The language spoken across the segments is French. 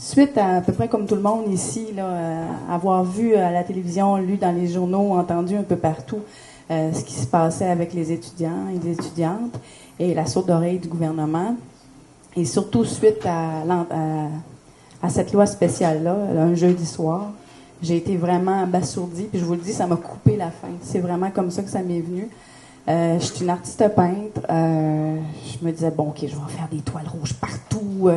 Suite à peu près comme tout le monde ici, là, avoir vu à la télévision, lu dans les journaux, entendu un peu partout ce qui se passait avec les étudiants et les étudiantes et la sourde oreille du gouvernement, et surtout suite à cette loi spéciale-là, un jeudi soir, j'ai été vraiment abasourdie, puis je vous le dis, ça m'a coupé la faim. C'est vraiment comme ça que ça m'est venu. Je suis une artiste peintre. Je me disais, bon, OK, je vais faire des toiles rouges partout.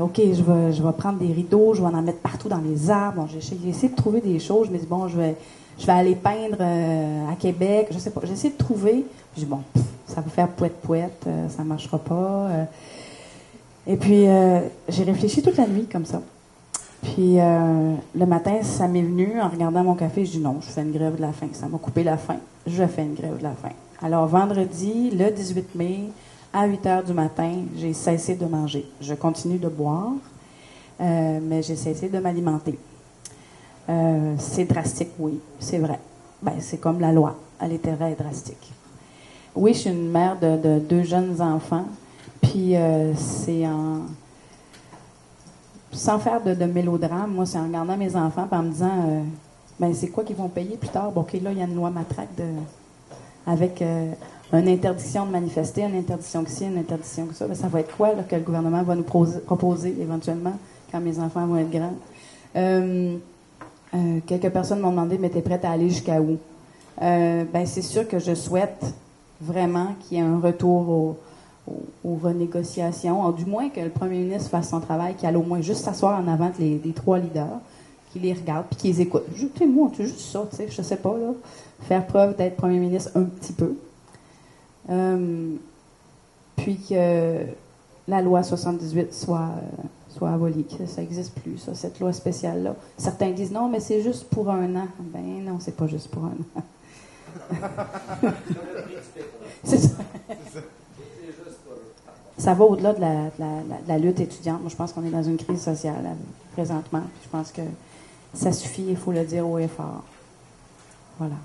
OK, je vais prendre des rideaux, je vais en mettre partout dans les arbres. Bon, j'ai essayé de trouver des choses. Je me dis, bon, je vais aller peindre à Québec. Je sais pas. J'ai essayé de trouver. Je dis, bon, ça va faire pouette-pouette, ça marchera pas. Et puis, j'ai réfléchi toute la nuit comme ça. Puis, le matin, ça m'est venu, en regardant mon café, je dis non, je fais une grève de la faim. Ça m'a coupé la faim. Je fais une grève de la faim. Alors, vendredi, le 18 mai, à 8 heures du matin, j'ai cessé de manger. Je continue de boire, mais j'ai cessé de m'alimenter. C'est drastique, oui, c'est vrai. Ben, c'est comme la loi. Elle est très drastique. Oui, je suis une mère de 2 jeunes enfants, puis c'est en... Sans faire de mélodrame, moi, c'est en regardant mes enfants et en me disant, ben, c'est quoi qu'ils vont payer plus tard? Bon, OK, là, il y a une loi matraque avec une interdiction de manifester, une interdiction que ci, une interdiction que ça. Ben, ça va être quoi là, que le gouvernement va nous proposer éventuellement quand mes enfants vont être grands? Quelques personnes m'ont demandé, mais t'es prête à aller jusqu'à où? Ben, c'est sûr que je souhaite vraiment qu'il y ait un retour aux renégociations, ou du moins que le premier ministre fasse son travail, qu'il aille au moins juste s'asseoir en avant des 3 leaders, qu'il les regarde puis qu'il les écoute. Moi, c'est juste ça, tu sais, je sais pas, là. Faire preuve d'être premier ministre un petit peu. Puis que la loi 78 soit abolie, que ça n'existe plus, ça, cette loi spéciale-là. Certains disent non, mais c'est juste pour 1 an. Ben non, c'est pas juste pour 1 an. C'est ça. Ça va au-delà de la lutte étudiante. Moi, je pense qu'on est dans une crise sociale présentement. Je pense que ça suffit, il faut le dire haut et fort. Voilà.